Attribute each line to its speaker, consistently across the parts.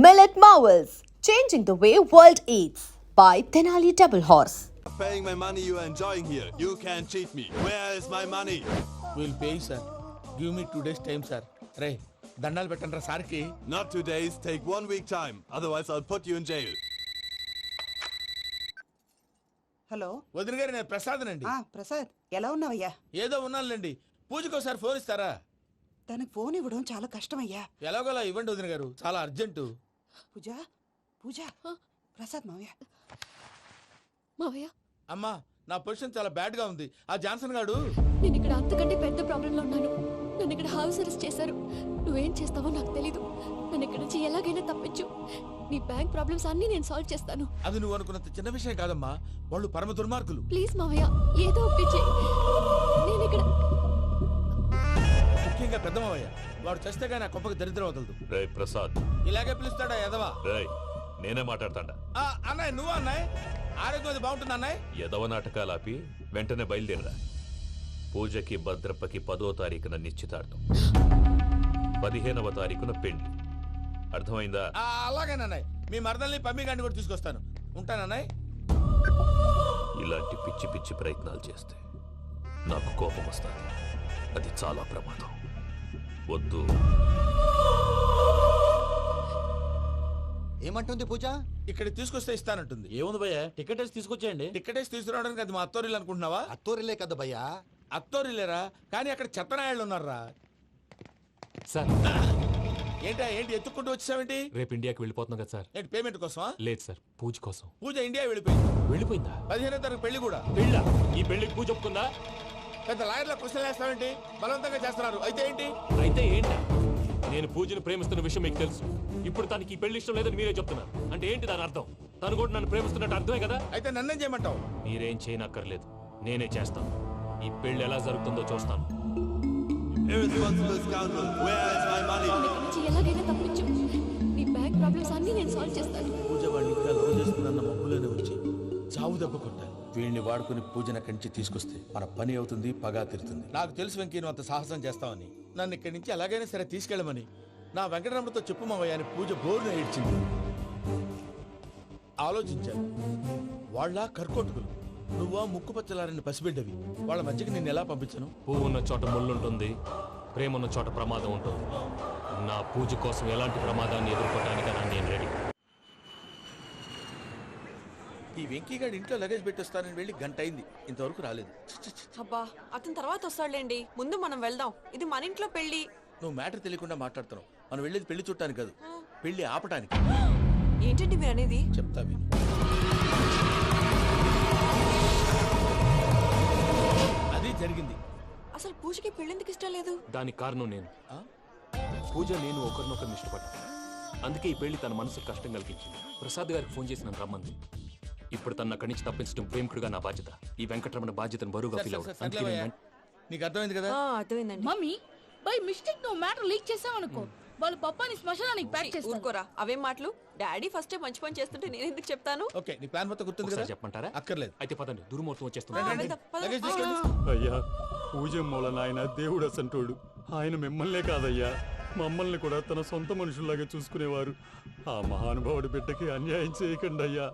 Speaker 1: Millet Marvels, changing the way world eats by Tenali Double Horse.
Speaker 2: Paying my money you are enjoying here. You can't cheat me. Where is my money?
Speaker 3: We'll pay, sir. Give me 2 days time, sir. Ray, దండాలు పెట్టండి రా సార్కి.
Speaker 2: Not 2 days. Take 1 week time. Otherwise I'll put you in jail.
Speaker 4: Hello
Speaker 3: వదిన గారు నేను ప్రసాదనండి.
Speaker 4: ప్రసాద్ ఎలా ఉన్నావయ్యా?
Speaker 3: ఏదో ఉన్నానులేండి. పూజకి ఒకసారి ఫోన్ ఇస్తారా?
Speaker 4: తనకు ఫోన్ ఇవ్వడం చాలా కష్టమయ్యా.
Speaker 3: ఎలాగోలా ఇవ్వండి వదిన గారు, చాలా అర్జెంటు.
Speaker 4: పూజ పూజ ప్రసాద్ మావయ్య.
Speaker 5: మావయ్య,
Speaker 3: అమ్మా నా పొజిషన్ చాలా బ్యాడ్ గా ఉంది. ఆ జాన్సన్ గాడు
Speaker 5: నేను ఇక్కడ అంతకంటే పెద్ద ప్రాబ్లంలో ఉన్నాను. నన్ను ఇక్కడ హౌస్ అరెస్ట్ చేశారు. నువ్వేం చేస్తావో నాకు తెలీదు. నన్ను ఇక్కడ నుంచి ఎలాగైనా తప్పించు. నీ బ్యాంక్ ప్రాబ్లమ్స్ అన్నీ నేను సాల్వ్ చేస్తాను.
Speaker 3: అది నువ్వు అనుకున్నంత చిన్న విషయం కాదమ్మా. వాళ్ళు పరమ దుర్మార్గులు.
Speaker 5: ప్లీజ్ మావయ్య, ఏదో ఒకటి చెయ్యి. నేను ఇక్కడ
Speaker 3: ముఖ్యంగా పెద్దమావయ్య, వాడు చేస్తే కానీ ఆ కొంపకి దరిద్రం వదలదు.
Speaker 6: రే ప్రసాద్,
Speaker 3: ఇలాగే పిలుస్తాడా ఎదవా?
Speaker 6: రేయ్ నేనే మాట్లాడతాడా?
Speaker 3: అన్నయ్య నువ్వు అన్నయ్య, ఆరోగ్యం అది బాగుంటుంది అన్నయ్య.
Speaker 6: ఎదవ నాటకాలు ఆపి వెంటనే బయలుదేరరా. పూజకి భద్రప్పకి 10వ తారీఖున నిశ్చితార్థం, 15వ తారీఖున పెళ్లి. అర్థమైందా?
Speaker 3: అలాగేనన్నయ్య, మీ మరదల్ని పమ్మి గాండి కూడా తీసుకొస్తాను. ఉంటానన్నయ్య.
Speaker 6: ఇలాంటి పిచ్చి పిచ్చి ప్రయత్నాలు చేస్తే నాకు కోపం వస్తుంది. అది చాలా ప్రమాదం. వద్దు.
Speaker 7: ఏమంటుంది పూజ?
Speaker 3: ఇక్కడ తీసుకొస్తే ఇస్తానంటుంది.
Speaker 7: ఏముంది భయ్యా, టికెట్ వేసి తీసుకొచ్చేయండి.
Speaker 3: టికెట్ వేసి తీసుకురావడానికి అది మా అత్తోరిల్లు అనుకుంటున్నావా?
Speaker 7: అత్తూరిలే కదా భయ్యా.
Speaker 3: అత్తోరిల్లేరా, కానీ అక్కడ చెత్తనాయాళ్ళు ఉన్నారా.
Speaker 8: సార్
Speaker 3: ఏంటి ఎత్తుక్కుంటూ వచ్చావేంటి?
Speaker 8: రేపు ఇండియాకి వెళ్ళిపోతున్నాం కదా సార్.
Speaker 3: ఏంటి పేమెంట్ కోసమా?
Speaker 8: లేదు సార్, పూజ కోసం.
Speaker 3: పూజ ఇండియా వెళ్ళిపోయింది.
Speaker 8: వెళ్ళిపోయిందా?
Speaker 3: 15వ తారీఖు పెళ్లి కూడా.
Speaker 8: పెళ్ళ? ఈ పెళ్లికి పూజ ఒప్పుకుందా?
Speaker 3: పెద్ద లాయర్ల క్వశ్చన్ వేస్తావేంటి? బలవంతంగా చేస్తున్నారు. అయితే ఏంటి?
Speaker 8: అయితే ఏంటా? నేను పూజను ప్రేమిస్తున్న విషయం మీకు తెలుసు. ఇప్పుడు తనకి ఈ పెళ్లి ఇష్టం లేదని మీరే చెప్తున్నారు. అంటే ఏంటి దాని అర్థం? తను కూడా నన్ను ప్రేమిస్తున్నట్టు అర్థమే కదా.
Speaker 3: అయితే నన్నేం చేయమంటావు?
Speaker 8: మీరేం చేయనక్కర్లేదు, నేనే చేస్తాను. ఈ పెళ్లి ఎలా జరుగుతుందో చూస్తాను.
Speaker 2: Irresponsible scoundrel. Where is my money?
Speaker 5: నన్ను ఇక్కడ నుంచి ఎలాగైనా తప్పించు. నీ బ్యాంక్ ప్రాబ్లమ్స్ అన్నీ నేను సాల్వ్ చేస్తాను.
Speaker 3: పూజ వాడిని ఇంకా లవ్ చేస్తుందన్న మబ్బులోనే వచ్చి చావు దెబ్బ కొట్టాలి. వీడిని వాడుకుని పూజన కంచి తీసుకొస్తే మన పని అవుతుంది, పగా తీరుతుంది. నాకు తెలుసు వెంకీ నువ్వు అంత సాహసం చేస్తావని. నన్ను ఇక్కడి నుంచి ఎలాగైనా సరే తీసుకెళ్ళమని నా వెంకటరమణతో చెప్పు మావయ్య అని పూజ బోరున ఏడ్చింది. ఆలోచించాను, వాళ్ళ కర్కోటకులు, నువ్వా ముక్కుపచ్చలారని పసిబిడ్డవి. వాళ్ళ మధ్యకి నేను ఎలా పంపించను?
Speaker 8: పువ్వు ఉన్న చోట ముళ్ళుంటుంది, ప్రేమ ఉన్న చోట ప్రమాదం ఉంటుంది. నా పూజ కోసం ఎలాంటి ప్రమాదాన్ని ఎదుర్కోవడానికైనా నేను రెడీ.
Speaker 3: ఈ వెంకీగాడి ఇంట్లో లగేజ్ పెట్టొస్తానని వెళ్ళి గంట అయింది, ఇంతవరకు రాలేదు.
Speaker 9: అబ్బా, అతని తర్వాత వస్తాడులేండి. ముందు మనం వెళ్దాం. ఇది మన ఇంట్లో పెళ్లి.
Speaker 3: నువ్వు మ్యాటర్ తెలియకుండా మాట్లాడుతున్నావు. మనం వెళ్ళేది పెళ్లి చుట్టానికి కాదు, పెళ్లి ఆపటానికి.
Speaker 9: ఏంటండి మీరు అనేది?
Speaker 3: చెప్తా విను. అది జరిగింది.
Speaker 9: అసలు పూజకి పెళ్ళెందుకు ఇష్టం లేదు?
Speaker 8: దానికి కారణం నేను. పూజ నేను ఒకరినొకరిని ఇష్టపడ్డా. అందుకే ఈ పెళ్లి తన మనసుకు కష్టం కలిగించింది. ప్రసాద్ గారికి ఫోన్ చేసి నన్ను రమ్మంది. ఇప్పుడు తన అక్కడి నుంచి తప్పించడం ప్రేమికుడుగా నా బాధ్యత. ఈ వెంకటరమణ బాధ్యతను బరువుగా ఫీల్ అవుతుంది.
Speaker 3: నీకు అర్థమైంది కదా?
Speaker 9: అర్థమైందండి.
Speaker 10: మమ్మీ, బై మిస్టేక్ నువ్వు మ్యాటర్ లీక్ చేసావనుకో, వాళ్ళు పప్పాని శ్మశానానికి ప్యాక్ చేస్తారు.
Speaker 9: ఊరుకోరా, అవేం మాటలు. డాడీ ఫస్ట్ మంచి పని చేస్తుంటే నేను ఎందుకు చెప్తాను?
Speaker 3: ఓకే, నీ ప్లాన్ మొత్తం గుర్తుంది కదా?
Speaker 8: చెప్పమంటారా?
Speaker 3: అక్కర్లేదు.
Speaker 8: అయితే పదండి, దుర్మూర్తం వచ్చేస్తుంది.
Speaker 9: వెళ్దాం, పద.
Speaker 3: లగేజ్ తీసుకెళ్ళు.
Speaker 11: అయ్యా, పూజ మూలన ఆయన దేవుడు అసంటోడు. ఆయన మిమ్మల్నే కాదయ్యా, మమ్మల్ని కూడా తన సొంత మనుషుల్లాగా చూసుకునేవారు. ఆ మహానుభావుడి బిడ్డకి అన్యాయం చేయకండి అయ్యా.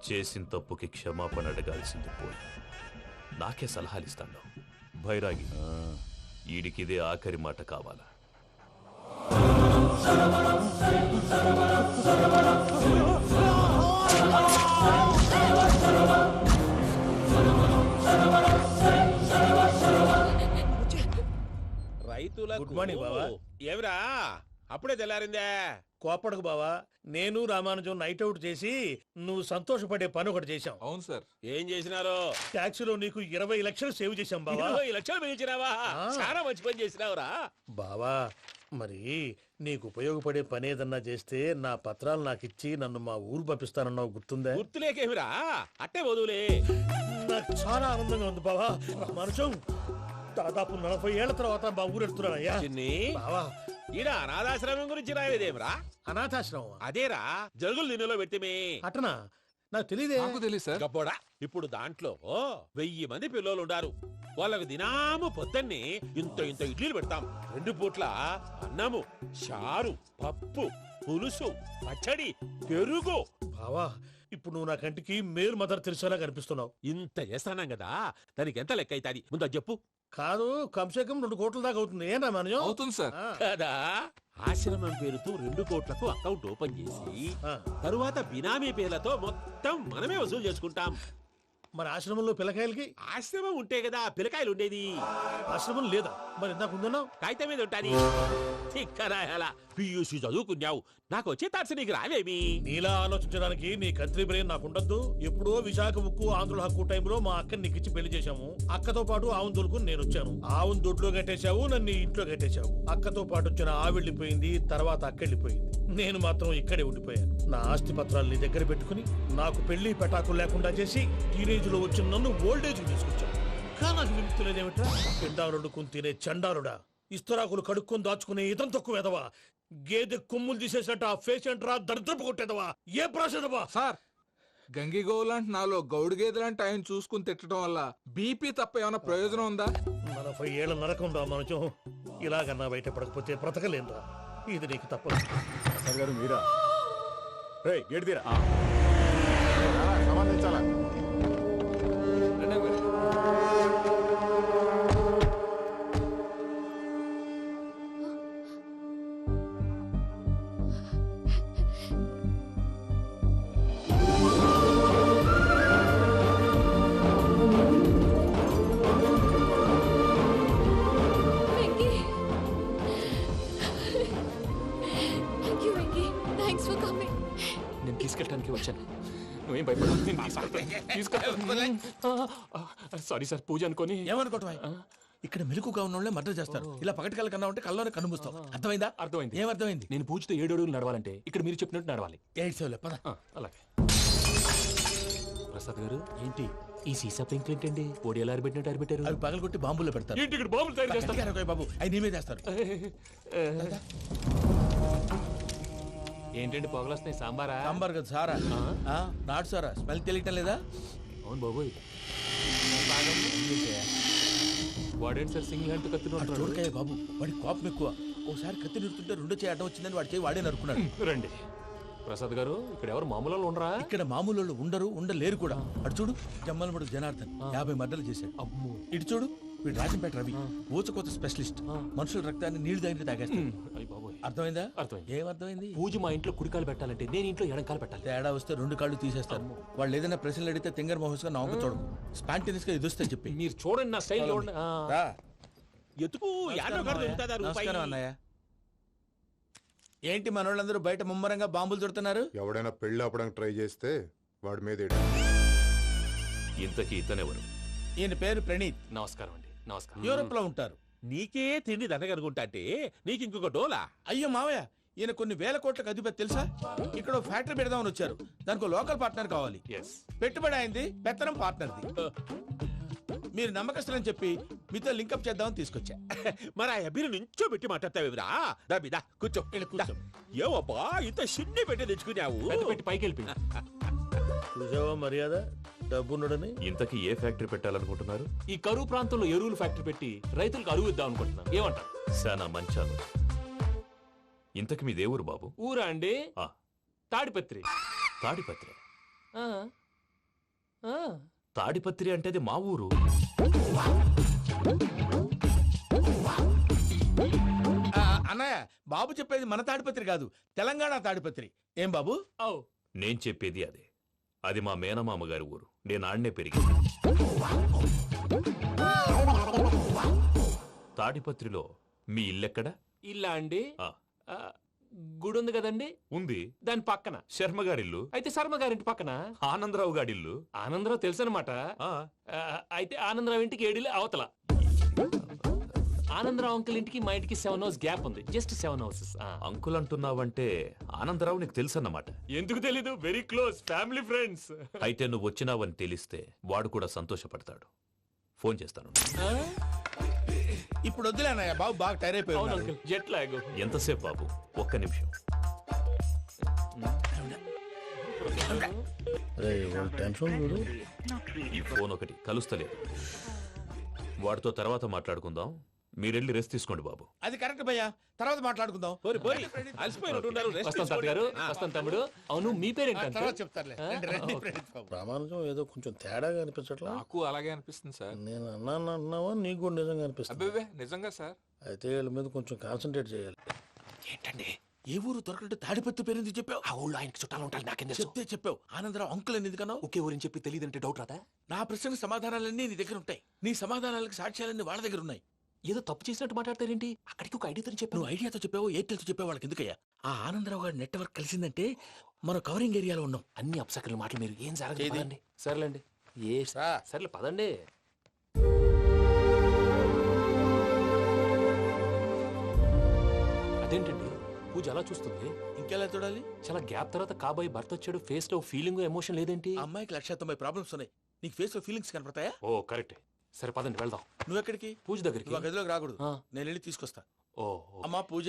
Speaker 6: చేసిన తప్పుకి క్షమాపణ అడగాల్సింది పోయి నాకే సలహాలు ఇస్తాను. భైరాగి, ఈడికిదే ఆఖరి మాట కావాలా?
Speaker 3: రైతుల
Speaker 12: గుడ్ మార్నింగ్ బావా.
Speaker 3: ఏమిరా అప్పుడే తెల్లారిందే?
Speaker 12: కోపడకు బావా, నేను రామానుజం నైట్ అవుట్ చేసి నువ్వు సంతోషపడే పని ఒకటి చేశాం.
Speaker 8: అవును సార్.
Speaker 3: ఏం చేసినారు?
Speaker 12: ట్యాక్సీలో నీకు 20 లక్షలు సేవ్ చేశాం బావా.
Speaker 3: 20 లక్షలు మిగిల్చినావా? చాలా మంచి పని చేసినావురా
Speaker 12: బావా, మరి నీకు ఉపయోగపడే పని ఏదన్నా చేస్తే నా పత్రాలు నాకు ఇచ్చి నన్ను మా ఊరు పంపిస్తానన్నావు, గుర్తుందా?
Speaker 3: గుర్తులేకేమిరా, అట్టే వదులే.
Speaker 12: నాకు చాలా ఆనందంగా ఉంది బావా. రామానుజం, దాదాపు 40 ఏళ్ల తర్వాత మా ఊరెడుతున్నానయ్యా. బావా,
Speaker 3: ఈడ అనాథాశ్రమం గురించి రాయలేదేమిరా?
Speaker 12: అనాథాశ్రమం
Speaker 3: అదేరా, జరుగులు దీనిలో పెట్టిమే.
Speaker 12: అటనా? నాకు తెలియదే.
Speaker 8: తెలియదు సార్.
Speaker 3: గబ్బోడా, ఇప్పుడు దాంట్లో 1000 మంది పిల్లలు ఉండారు. వాళ్ళకు దినాము పొద్దున్నే ఇంత ఇంత ఇడ్లీలు పెడతాం. 2 పూట్ల అన్నము, చారు, పప్పు,
Speaker 13: పులుసు పచ్చడి పెరుగు.
Speaker 12: బావా ఇప్పుడు నువ్వు నా కంటికి మేరు మదర్ తెలిసేలా కనిపిస్తున్నావు.
Speaker 13: ఇంత చేస్తానం కదా, దానికి ఎంత లెక్క అవుతుంది ముందు అది చెప్పు.
Speaker 12: కాదు కంసే కం 2 కోట్ల దాకా అవుతుంది. ఏనా మనం
Speaker 14: అవుతుంది సార్.
Speaker 13: కదా ఆశ్రమం పేరుతో 2 కోట్లకు అకౌంట్ ఓపెన్ చేసి తరువాత బినామీ పేర్లతో మొత్తం మనమే వసూలు చేసుకుంటాం.
Speaker 12: మరి ఆశ్రమంలో పిల్లకాయలకి?
Speaker 13: ఆశ్రమం ఉంటే కదా పిల్లకాయలు ఉండేది.
Speaker 12: ఆశ్రమం లేదా? మరి ఇందాక ఉందన్నావు.
Speaker 13: కాగితం మీద ఉంటాది. చిక్కరాయాల పియూసీ చదువుకున్నావు, నాకు వచ్చే తాట్స్ నీకు రావేమి?
Speaker 12: నీలా ఆలోచించడానికి నీ కత్రి బ్రెయిన్ నాకు ఉండద్దు. ఎప్పుడో విశాఖ ఉక్కు ఆంధ్రుల హక్కు టైంలో మా అక్కని నీకిచ్చి పెళ్లి చేశాము. అక్కతో పాటు ఆవును దొడుకుని నేను వచ్చాను. ఆవును దొడ్లో కట్టేశావు, నన్ను ఇంట్లో కట్టేశావు. అక్కతో పాటు వచ్చిన ఆవిళ్ళిపోయింది, తర్వాత అక్కెళ్ళిపోయింది. నేను మాత్రం ఇక్కడే ఉండిపోయాను. నా ఆస్తి పత్రాలు నీ దగ్గర పెట్టుకుని నాకు పెళ్లి పెటాకులు లేకుండా చేసి టీనేజ్ లో వచ్చిన నన్ను ఓల్డేజ్ తీసుకొచ్చాను. కానీ నాకు విముక్తి లేదేమిట్రా? పిండారుడుకుని తినే చండారుడా, ఇస్తరాకులు కడుక్కొని దాచుకునే ఇతం తక్కువ ఎదవా, గేదె కొమ్ములు తీసేసట పేషెంట్ రా దరిద్రపు కొట్టేదవా, ఏ ప్రాసెదవా?
Speaker 14: సార్ గంగిగోవు లాంటి నాలో గౌడు గేదె లాంటి ఆయన చూసుకుని తిట్టడం వల్ల బీపీ తప్ప ఏమైనా ప్రయోజనం ఉందా?
Speaker 12: 40 ఏళ్ల నరకం రా మనచం. ఇలాగన్నా బయట పడకపోతే బ్రతకలేనురా. ఇది నీకు తప్పదు.
Speaker 11: సార్ గారు మీరా? గేట్ తీరా.
Speaker 14: సంబంధించాలా?
Speaker 5: Venky, thank you Venky, thanks for coming.
Speaker 8: నేను తీసుకెళ్ళడానికి వచ్చాను, నువ్వేం భయపడవు. సారీ సార్, పూజ అనుకోని.
Speaker 3: ఏమనుకోవటం? ఇక్కడ మెలకుగా ఉన్న వాళ్ళే మర్డర్ చేస్తారు. ఇలా పగటి కళ్ళ కన్నా ఉంటే కళ్ళలోనే కనుమూస్తావు. అర్థమైందా?
Speaker 8: అర్థమైంది.
Speaker 3: ఏమర్థమైంది?
Speaker 8: నేను పూజతో 7 అడుగులు నడవాలంటే ఇక్కడ మీరు చెప్పినట్టు నడవాలి.
Speaker 3: 8 సేవలే పద.
Speaker 8: అలాగే. ప్రసాద్ గారు ఏంటి ఈ సీసా పెంకులు ఏంటండి? పొడి ఎలా అరబెట్టినట్టు అరబెట్టారు?
Speaker 3: అవి పగలగొట్టి బాంబుల్లో పెడతారు.
Speaker 8: ఏంటి ఇక్కడ బాంబులు తయారు చేస్తారు?
Speaker 3: బాబు అవి నేమే చేస్తారు.
Speaker 8: ఏంటండి పొగలు వస్తున్నాయి? సాంబారా?
Speaker 3: సాంబార్ కదా సారా. నాటు సారా. స్మెల్ తెలియటం లేదా?
Speaker 8: అవును బాబోయ్. వాడేంటి సార్ సింగిల్ హ్యాండ్ కత్తిని
Speaker 3: చూడకాయ బాబు, వాడి కోపం ఎక్కువ. ఒకసారి కత్తి నిరుతుంటే 2 చేయి అడ్డం వచ్చిందని వాడి చేయి వాడే నరుకున్నాడు.
Speaker 8: రండి ప్రసాద్ గారు, ఇక్కడ ఎవరు మామూలు వాళ్ళు ఉండరా?
Speaker 3: ఇక్కడ మామూలు వాళ్ళు ఉండరు, ఉండలేరు కూడా. అటు చూడు, జమ్మలమడు జనార్దన్ 50 మర్డర్లు చేశాడు. ఇటు చూడు, వీడు రాజంపేట రవి ఊచకోత స్పెషలిస్ట్. మనుషుల రక్తాన్ని నీళ్లు దగ్గర తాగేస్తాడు. అర్థమైందా?
Speaker 8: అర్థమైంది.
Speaker 3: ఏమర్థమైంది?
Speaker 8: పూజ మా ఇంట్లో కుడికాలు పెట్టాలంటే నేను ఇంట్లో ఎడంకాలు పెట్టాలి.
Speaker 3: తేడా వస్తే 2 కాళ్ళు తీసేస్తారు. వాళ్ళు ఏదైనా ప్రశ్నలు అడిగితే తింగర్ మహోస్ గా నవ్వు చూడకు. స్పాంటినియస్ గా ఎదుస్తా చెప్పి.
Speaker 8: మీరు చూడండి నా స్టైల్.
Speaker 13: ఎతుకు
Speaker 3: నమస్కారం అన్నయ్య. ఏంటి మనోళ్ళందరూ బయట ముమ్మరంగా బాంబులు దొరుకుతున్నారు?
Speaker 15: ఎవడైనా పెళ్లి ఆపడానికి ట్రై చేస్తే వాడి మీద
Speaker 6: ఇంతకీ ఇతనెవరు?
Speaker 3: ఈయన పేరు ప్రణీత్.
Speaker 8: నమస్కారం అండి. నమస్కారం.
Speaker 3: యూరోప్ లో ఉంటారు.
Speaker 13: నీకే తిండి దండగనుకుంటా అంటే నీకు ఇంకొక డోలా?
Speaker 3: అయ్యో మావయ్య, ఈయన కొన్ని వేల కోట్లకు అధిపతి తెలుసా? ఇక్కడ ఫ్యాక్టరీ పెడదామని వచ్చారు. దానికి లోకల్ పార్ట్నర్ కావాలి. పెట్టుబడి అయింది, పెత్తనం పార్ట్నర్ది. మీరు నమ్మకస్తులని చెప్పి మీతో లింకప్ చేద్దామని తీసుకొచ్చా.
Speaker 13: మరి ఆ అబ్బిని నుంచో పెట్టి మాట్లాడతావేమిరా? దాబిదా కూర్చో. ఏవబ్బా ఇంత చిన్ని పెట్టి తెచ్చుకున్నావు?
Speaker 8: పెట్టి పైకి వెళ్ళి
Speaker 12: చూసావా మర్యాద డబ్బున్నడని.
Speaker 6: ఇంతకీ ఏ ఫ్యాక్టరీ పెట్టాలనుకుంటున్నారు?
Speaker 8: ఈ కరువు ప్రాంతంలో ఎరువులు ఫ్యాక్టరీ పెట్టి రైతులకు అరువు ఇద్దాం అనుకుంటున్నాను. ఏమంటారు?
Speaker 6: శానా మంచాలు. ఇంతకి మీ దేవురు బాబు?
Speaker 8: ఊరా అండి? తాడిపత్రి.
Speaker 6: తాడిపత్రి? తాడిపత్రి అంటే అది మా ఊరు.
Speaker 3: అన్నయ్య, బాబు చెప్పేది మన తాడిపత్రి కాదు, తెలంగాణ తాడిపత్రి. ఏం బాబు?
Speaker 6: నేను చెప్పేది అదే. అది మా మేనమామ గారి ఊరు. నేను ఆడనే పెరిగింది. తాడిపత్రిలో మీ ఇల్లెక్కడ?
Speaker 8: ఇల్లా అండి? గుడి ఉంది కదండి?
Speaker 6: ఉంది.
Speaker 8: దాని పక్కన
Speaker 6: శర్మ గారిల్లు.
Speaker 8: అయితే శర్మ గారింటి పక్కన
Speaker 6: ఆనందరావు గారిల్లు.
Speaker 8: ఆనందరావు తెలుసు అనమాట. అయితే ఆనందరావు ఇంటికి 7 అవతల. ఆనందరావు అంకుల్ ఇంటికి మా ఇంటికి 7 hours గ్యాప్ ఉంది. Just 7 hours.
Speaker 6: అంకుల్ అంటున్నావంటే ఆనందరావు నీకు తెలుసు అన్నమాట.
Speaker 8: ఎందుకు తెలీదు? Very close family friends.
Speaker 6: అయితే నువ్వు వచ్చినావని తెలిస్తే వాడు కూడా సంతోషపడతాడు. ఫోన్ చేస్తాను.
Speaker 3: ఇప్పుడు వద్దులే అన్నయ్య, బాబు బాగా టైర్ అయిపోయాడు.
Speaker 8: Jet lag.
Speaker 6: ఎంతసేపు బాబు? ఒక్క నిమిషం. ఈ ఫోన్ ఒకటి కలుస్తలేదు. వాడితో తర్వాత మాట్లాడుకుందాం. మీరెళ్ళి రెస్ట్ తీసుకోండి బాబు.
Speaker 3: అది కరెక్ట్ భయ్యా, తర్వాత మాట్లాడుకుందాం.
Speaker 8: వస్తాం తాత గారు, వస్తాం తమ్ముడు. అవును మీ పేరేంటి అంకుల్?
Speaker 3: తర్వాత చెప్తారులే. రండి, రండి, ప్రణీత్ బాబు.
Speaker 12: ప్రామాణికం ఏదో కొంచెం తేడాగా అనిపించట్లా.
Speaker 14: నాకు అలాగే అనిపిస్తుంది సార్.
Speaker 12: నేను అన్నావా నీకు కూడా నిజంగా అనిపిస్తుంది?
Speaker 14: అబ్బే నిజంగా సార్.
Speaker 12: అయితే వీళ్ళ మీద కొంచెం కాన్సన్ట్రేట్ చేయాలి.
Speaker 3: ఏంటండి ఏ ఊరు దొరకట్టు తాడిపత్రి పేరు ఎందుకు చెప్పావు?
Speaker 8: ఆ ఊళ్ళో ఆయనకి చుట్టాలు ఉంటారు, నాకేం
Speaker 3: చెప్తే చెప్పావు. ఆనందరావు అంకుల్ అని ఎందుకన్నావు?
Speaker 8: ఒకే ఊరిని చెప్పి తెలియదంటే డౌట్ రాదా?
Speaker 3: నా ప్రశ్నకు సమాధానాలన్నీ నీ దగ్గర ఉంటాయి. నీ సమాధానాలకు సాక్ష్యాలన్నీ వాళ్ళ దగ్గర ఉన్నాయి.
Speaker 8: ఏదో తప్పు చేసినట్టు మాట్లాడతారేంటి? అక్కడికి ఒక ఐడియాతో చెప్పాను.
Speaker 3: నువ్వు ఐడియాతో చెప్పావు, ఎయిర్టెల్తో చెప్పావు, వాళ్ళకి ఎందుకయ్యా? ఆ ఆనందరావు గారి నెట్వర్క్ కలిసిందంటే మనం కవరింగ్ ఏరియాలో ఉన్నాం.
Speaker 8: అన్ని అప్సకర్ల మాటలు మీరు ఏం జరగదండి. సర్లేండి, సర్లే పదండి. అదేంటండి పూజ అలా చూస్తుంది?
Speaker 3: ఇంకెలా చూడాలి?
Speaker 8: చాలా గ్యాప్ తర్వాత కాబోయే భర్త వచ్చాడు, ఫేస్ లో ఫీలింగ్ ఎమోషన్ లేదేంటి?
Speaker 3: ఆ అమ్మాయికి 190 ప్రాబ్లమ్స్ ఉన్నాయి. నీకు ఫేస్ లో ఫీలింగ్స్ కనపడతాయా?
Speaker 8: ఓ కరెక్టే. సరే పదండి వెళ్దాం.
Speaker 3: నువ్వు ఎక్కడికి?
Speaker 8: పూజ దగ్గరికి.
Speaker 3: నువ్వు ఆ గదిలోకి రాకూడదు, నేను వెళ్ళి తీసుకొస్తా.
Speaker 8: ఓ
Speaker 3: అమ్మా పూజ,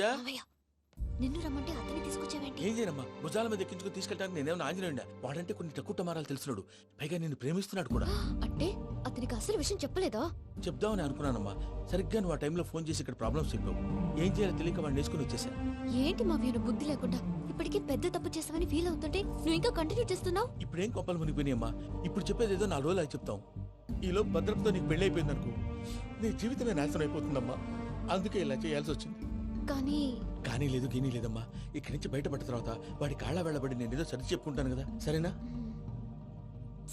Speaker 5: నిన్ను రమ్మంటే అతన్ని తీసుకొచ్చావేంటి?
Speaker 3: ఏం చేయనమ్మా, భుజాల మీద ఎక్కించుకుని తీసుకెళ్ళడానికి నేనేమన్నా ఆంజనేయుడా? వాడంటే కొన్ని తక్కువ టమారాలు తెలిసినాడు, పైగా నిన్ను ప్రేమిస్తున్నాడు కూడా.
Speaker 5: అంటే అతనికి అసలు విషయం చెప్పలేదా?
Speaker 3: చెప్దామని అనుకున్నానమ్మా, సరిగ్గా నువ్వు ఆ టైంలో ఫోన్ చేసి ఇక్కడ ప్రాబ్లమ్స్ చెప్పావు. ఏం చేయాలో తెలియక వాడిని వేసుకుని వచ్చేసా.
Speaker 5: ఏంటి మా వీరు బుద్ధి లేకుండా ఇప్పటికీ పెద్ద తప్పు చేసావని ఫీల్ అవుతుంటే నువ్వు ఇంకా కంటిన్యూ చేస్తున్నావు?
Speaker 3: ఇప్పుడేం కొప్పలు మునిగిపోయినాయమ్మా, ఇప్పుడు చెప్పేది ఏదో 4 రోజులు చెప్తాం. ఈలోపు భద్రతతో నీకు పెళ్లి అయిపోయింది అనుకో, నీ జీవితమే నాశనం అయిపోతుందమ్మా. అందుకే ఇలా చేయాల్సి వచ్చింది. కానీ లేదు గీనీ లేదమ్మా. ఇక్కడి నుంచి బయటపడ్డ తర్వాత వాడి కాళ్ళ వెళ్ళబడి నేను ఏదో సరి చెప్పుకుంటాను కదా, సరేనా?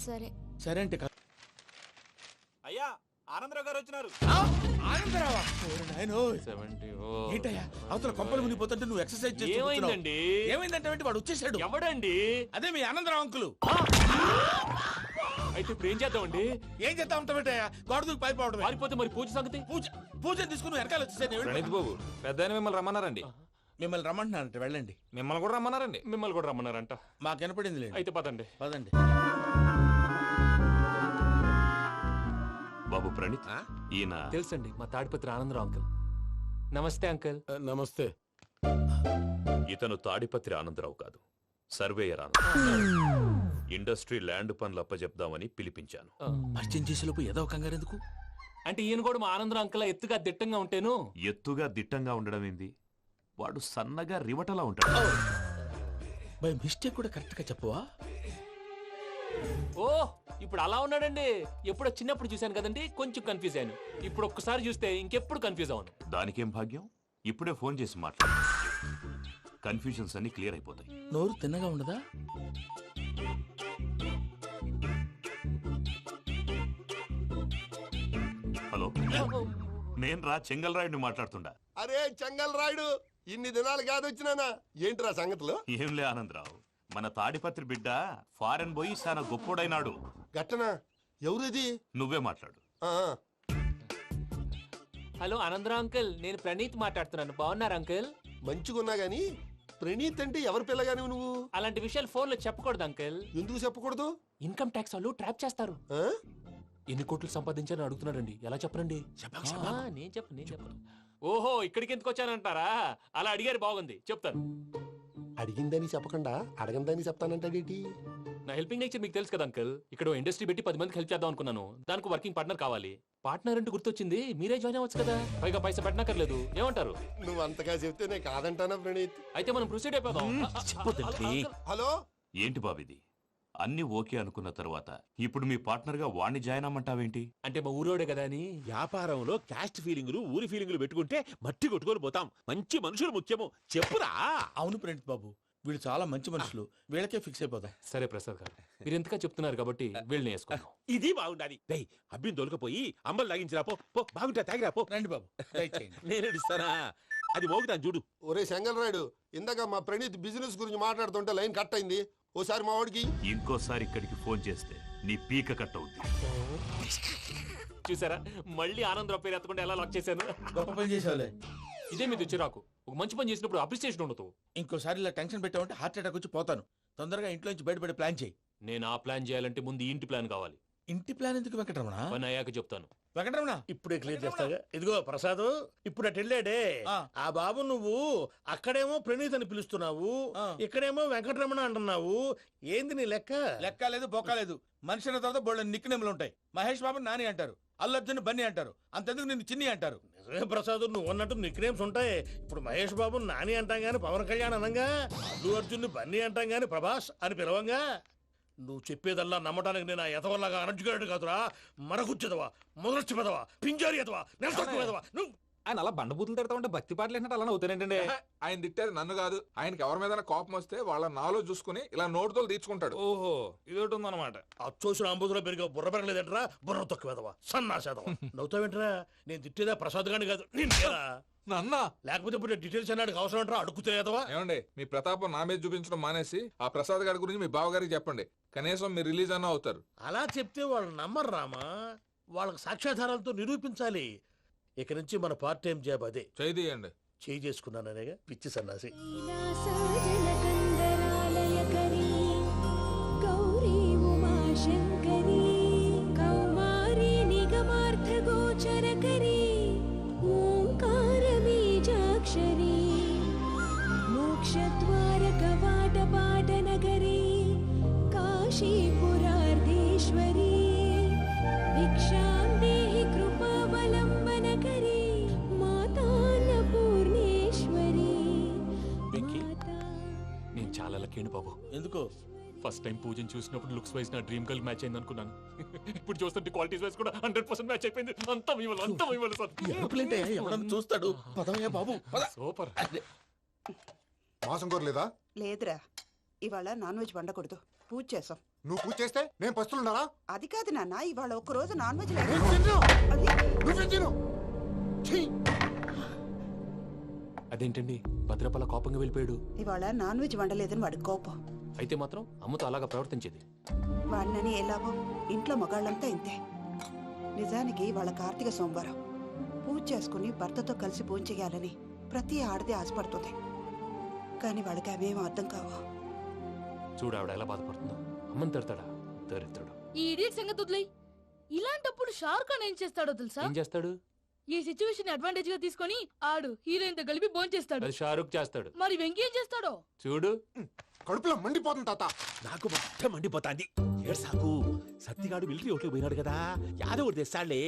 Speaker 5: సరే
Speaker 3: సరే అంటే
Speaker 7: అయ్యా ఆనందరావు గారు వచ్చినారు.
Speaker 3: ఆనందరావా? ఏంటయ్యా అవతల కొంపలు మునిగిపోతుంటే నువ్వు ఎక్సర్సైజ్ చేస్తున్నావు.
Speaker 8: ఏమైందండి?
Speaker 3: ఏమైందంటే వాడు వచ్చేసాడు.
Speaker 8: ఎవడండి?
Speaker 3: అదే మీ ఆనందరావు అంకులు.
Speaker 8: అయితే ఇప్పుడు ఏం చేద్దామండి?
Speaker 3: ఏం చేస్తా ఉంటావేటయ్యా, గోడ దూకి పైపోవడం.
Speaker 8: పారిపోతే మరి పూజ సంగతి?
Speaker 3: పూజ తీసుకుని వెనకాల వచ్చేసాను.
Speaker 14: ప్రణీత్ బాబు, పెద్ద మిమ్మల్ని రమ్మన్నారండి.
Speaker 3: మిమ్మల్ని రమ్మంటున్నారంట, వెళ్ళండి.
Speaker 14: మిమ్మల్ని కూడా రమ్మన్నారండి.
Speaker 8: మిమ్మల్ని కూడా రమ్మన్నారంట.
Speaker 3: మాకు వినపడింది లేదు.
Speaker 8: అయితే పదండి.
Speaker 3: పదండి
Speaker 6: బాబు ప్రణీత్, ఈయన
Speaker 8: తెలుసండి మా తాడిపత్రి ఆనందరావు అంకుల్. నమస్తే అంకుల్.
Speaker 12: నమస్తే.
Speaker 6: ఇతను తాడిపత్రి ఆనందరావు కాదు, సర్వేయర్ ఆనందరావు. ఇండస్ట్రీ ల్యాండ్ పనులు అప్పచెప్దామని పిలిపించాను.
Speaker 3: పరిచయం చేసేలోపు ఏదో కంగారు ఎందుకు?
Speaker 8: అంటే ఈయన కూడా మా ఆనందరావు అంకుల్ ఎత్తుగా దిట్టంగా ఉంటేను.
Speaker 6: ఎత్తుగా దిట్టంగా ఉండడం ఏంది, వాడు సన్నగా రివటలా ఉంటాడు.
Speaker 3: బై మిస్టేక్ కూడా కరెక్ట్ గా చెప్పవా?
Speaker 8: ఓ ఇప్పుడు అలా ఉన్నాడండి. ఎప్పుడో చిన్నప్పుడు చూశాను కదండి, కొంచెం కన్ఫ్యూజ్ అయ్యాను. ఇప్పుడు ఒక్కసారి చూస్తే ఇంకెప్పుడు కన్ఫ్యూజ్ అవ్వను.
Speaker 6: దానికేం భాగ్యం, ఇప్పుడే ఫోన్ చేసి మాట్లాడు, కన్ఫ్యూజన్స్ అన్ని క్లియర్ అయిపోతాయి.
Speaker 3: నోరు తిన్నగా ఉండదా?
Speaker 6: హలో, నేను రా చెంగల్ రాయుడిని మాట్లాడుతుండా.
Speaker 7: అరే చెంగల్ రాయుడు, ఇన్ని దినాలు కాదు వచ్చినానా? ఏంట్రా సంగతులు?
Speaker 6: ఏంలే ఆనందరావు, మన తాడిపత్రి బిడ్డ ఫారెన్ పోయి చాలా గొప్పోడైనాడు.
Speaker 7: గట్టనా? ఎవరిది?
Speaker 6: నువ్వే మాట్లాడు.
Speaker 8: హలో ఆనందరావు అంకుల్, నేను ప్రణీత్ మాట్లాడుతున్నాను. బాగున్నారు అంకుల్?
Speaker 7: మంచిగున్నా గాని ప్రణీత్ అంటే ఎవరి పిల్లగాని నువ్వు?
Speaker 8: అలాంటి విషయాలు ఫోన్ లో చెప్పకూడదు అంకుల్.
Speaker 7: ఎందుకు చెప్పకూడదు?
Speaker 8: ఇన్కమ్ ట్యాక్స్ వాళ్ళు ట్రాప్ చేస్తారు. ఎన్ని కోట్లు సంపాదించాలని అడుగుతున్నాడండి, ఎలా చెప్పనండి? నేను చెప్పను. ఓహో ఇక్కడికి ఎందుకు వచ్చానంటారా? అలా అడిగారు, బాగుంది, చెప్తాను.
Speaker 7: అడిగిందని చెప్పకుండా అడగందని చెప్తానంటాడేటి?
Speaker 8: నా హెల్పింగ్ నేచర్ మీకు తెలుసు కదా అంకుల్. ఇక్కడ ఇండస్ట్రీ పెట్టి 10 మందికి హెల్ప్ చేద్దాం అనుకున్నాను. దానికి వర్కింగ్ పార్ట్నర్ కావాలి. పార్ట్నర్ అంటే గుర్తొచ్చింది, మీరే జాయిన్ అవ్వచ్చు కదా, పైగా పైసా పెట్టనక్కర్లేదు. ఏమంటారు?
Speaker 7: నువ్వు అంతగా చెప్తే నేను కాదంటానా ప్రణీత్?
Speaker 8: అయితే మనం ప్రొసీడ్ అయిపోదాం.
Speaker 7: హలో,
Speaker 6: ఏంటి బాబిది, అన్ని ఓకే అనుకున్న తర్వాత ఇప్పుడు మీ పార్ట్నర్ గా వాణ్ణి జాయిన్ అమ్మంటావేంటి?
Speaker 8: అంటే మా ఊరోడే కదా అని.
Speaker 13: వ్యాపారంలో క్యాస్ట్ ఫీలింగులు ఊరి ఫీలింగులు పెట్టుకుంటే మట్టి కొట్టుకొని పోతాం. మంచి మనుషులు ముఖ్యము, చెప్పురా.
Speaker 3: అవును ప్రణీత్ బాబు, వీళ్ళు చాలా మంచి మనుషులు, వీళ్ళకే ఫిక్స్ అయిపోతాం.
Speaker 8: సరే ప్రసాద్ గారు, మీరు ఎంతగా చెప్తున్నారు కాబట్టి వీళ్ళని వేసుకున్నాం.
Speaker 13: ఇది బాగుండాలి. డై అబ్బిని దొలకపోయి అమ్మలు లాగించిరా పో. బాగుంటా తాగిరా పో.
Speaker 3: రండి బాబు,
Speaker 13: నేను ఇస్తానా? అది మోగుతాను చూడు.
Speaker 7: ఒరే చెంగల్ రాయుడు, ఇందాక మా ప్రణీత్ బిజినెస్ గురించి మాట్లాడుతుంటే లైన్ కట్ అయింది. ఓసారి మా వాడికి
Speaker 6: ఇంకోసారి ఇక్కడికి ఫోన్ చేస్తే నీ పీక కట్ అవుద్ది.
Speaker 8: చూసారా, మళ్ళీ ఆనందరావు పేరు ఎత్తకుండా ఎలా లాక్ చేశాను.
Speaker 3: గొప్ప పని చేసేవాళ్ళే.
Speaker 8: ఇదే మీద చిరాకు. ఒక మంచి పని చేసినప్పుడు అప్రిసియేషన్ ఉండదు.
Speaker 3: ఇంకోసారి ఇలా టెన్షన్ పెట్టామంటే హార్ట్ అటాక్ వచ్చి పోతాను. తొందరగా ఇంట్లో నుంచి బయటపడే ప్లాన్ చేయి.
Speaker 8: నేను ఆ ప్లాన్ చేయాలంటే ముందు ఇంటి ప్లాన్ కావాలి.
Speaker 3: ఇంటి ప్లాన్ ఎందుకు వెంకటరమణ?
Speaker 8: పని అయ్యాక చెప్తాను.
Speaker 3: వెంకటరమణ
Speaker 12: ఇప్పుడే క్లియర్ చేస్తాగా. ఇదిగో ప్రసాద్, ఇప్పుడు అటు వెళ్ళాడే ఆ బాబు, నువ్వు అక్కడేమో ప్రణీత్ అని పిలుస్తున్నావు, ఇక్కడేమో వెంకటరమణ అంటున్నావు. ఏంది నీ లెక్క?
Speaker 3: లెక్క లేదు, బొక్క లేదు. మనిషి అన్న తర్వాత బోళ్ళ నిక్నెములు ఉంటాయి. మహేష్ బాబు నాని అంటారు, అల్లు అర్జున్ బన్నీ అంటారు, అంతెందుకు నిన్ను చిన్ని అంటారు.
Speaker 12: నిజమే ప్రసాద్, నువ్వు అన్నట్టు నిక్నేమ్స్ ఉంటాయి. ఇప్పుడు మహేష్ బాబు నాని అంటాం గాని పవన్ కళ్యాణ్ అనంగా, అల్లు అర్జున్ బన్నీ అంటాం గాని ప్రభాస్ అని పిలవంగా. నువ్వు చెప్పేదల్లా నమ్మటానికి నేను ఎతవల్లాగా అనర్జుకేటెడ్ కాదురా. మరగుచ్చదవా, మొదలచ్చి పెదవా, పింజారి ఎదవా, నెలసొక్కుదవా నువ్వు.
Speaker 14: ఆయన అలా బండబూతులు తిడతా ఉంటే భక్తి పాటలు ఏంటంటే అలా అవుతానంటే. ఆయన తిట్టేది నన్ను కాదు, ఆయనకి ఎవరి మీద కోపం వస్తే వాళ్ళ నాలో చూసుకుని ఇలా నోటుతో తీర్చుకుంటాడు.
Speaker 12: ఓహో, ఇదొకటి ఉందన్నమాట. అచ్చోసిన అంబుధులో పెరిగే బుర్ర పెరగలేదంటరా, బుర్ర తొక్కువేదవా, సన్నాసేదవా. నవ్వుతావేంటరా? నేను తిట్టేదా ప్రసాద్ గాని కాదు, నిన్నేరా.
Speaker 14: నన్న
Speaker 12: లేకపోతే ఇప్పుడు డీటెయిల్స్ అన్నాడు అవసరం అంటారా? అడుగుతాయేదవా?
Speaker 14: ఏమండి, మీ ప్రతాపం నా మీద చూపించడం మానేసి ఆ ప్రసాద్ గారి గురించి మీ బావగారికి చెప్పండి. కనీసం మీరు రిలీజ్ అన్న అవుతారు.
Speaker 12: అలా చెప్తే వాళ్ళు నమ్మరు రామా. వాళ్ళకి సాక్ష్యాధారాలతో నిరూపించాలి. ఇక నుంచి మన పార్ట్ టైం జాబ్ అదే.
Speaker 14: చేయండి.
Speaker 12: చేయి చేసుకున్నాననేగా పిచ్చి సన్నాసి.
Speaker 5: గౌరీ ఉమాశంకరీ కౌమారీ నిగమార్థగోచరకరీ ఓంకార బీజాక్షరీ మోక్షద్వార కవాట పాటనగరీ కాశీపురార్ధేశ్వరీ భిక్షాం దేహి కృపావలంబనకరీ మాతాన్నపూర్ణేశ్వరీ.
Speaker 8: నేను చాలా లక్కీని బాబు.
Speaker 12: ఎందుకో?
Speaker 8: ఫస్ట్ టైం పూజను చూసినప్పుడు లుక్స్ వైజ్ నా డ్రీమ్ గర్ల్ మ్యాచ్ అయింది అనుకున్నాను. ఇప్పుడు చూస్తుంటే క్వాలిటీస్ వైజ్ కూడా 100% మ్యాచ్ అయిపోయింది. అంతా మీ వల్ల సార్.
Speaker 12: ఎవడన్నా చూస్తాడు. పదవయ్యా బాబు, పద.
Speaker 8: సూపర్.
Speaker 15: మాసం కోరలేదా?
Speaker 4: లేదురా, ఇవాళ నాన్ వెజ్ వండకూడదు, పూజ చేసాం.
Speaker 15: నువ్వు పూజ చేస్తే నేను పస్తులున్నారా?
Speaker 4: అది కాదు నాన్న, ఇవాళ ఒక్క రోజు నాన్ వెజ్
Speaker 8: అదేంటండి భద్రపల కోపంగా వెళ్ళిపోయాడు?
Speaker 4: ఇవాళ నాన్ వెజ్ వండలేదని వాడి కోపం.
Speaker 8: అయితే మాత్రం అమ్మతో అలాగా ప్రవర్తించేది.
Speaker 4: వాడినని ఎలాగో ఇంట్లో మగాళ్ళంతా ఇంతే. నిజానికి వాళ్ళ కార్తీక సోమవారం పూజ చేసుకుని భర్తతో కలిసి పూజ చేయాలని ప్రతి ఆడది ఆశపడుతుంది. కానీ వాళ్ళకి అవేం అర్థం కావు.
Speaker 8: చూడు ఆవిడ ఎలా బాధపడుతుందో. అమ్మని తిడతాడా దరిద్రుడు.
Speaker 10: ఈ ఇడియట్ సంగతి వదిలేయ్. ఇలాంటప్పుడు షారుఖ్ ఖాన్ ఏం చేస్తాడో తెలుసా?
Speaker 8: ఏం చేస్తాడు?
Speaker 10: ఈ సిచ్యువేషన్ అడ్వాంటేజ్ గా తీసుకొని ఆడు హీరోయిన్ తో కలిపి బోన్ చేస్తాడు.
Speaker 8: అది షారుఖ్ చేస్తాడు.
Speaker 10: మరి వెంకీ ఏం చేస్తాడో
Speaker 8: చూడు.
Speaker 15: కడుపులో మండిపోతుంది తాత.
Speaker 13: నాకు మొత్తం మండిపోతాంది. ఏడు సాకు సత్తిగాడు మిలిటరీ ఓట్లు పోయినాడు కదా, యాదవ్ ఒకటి తెస్తాడులే.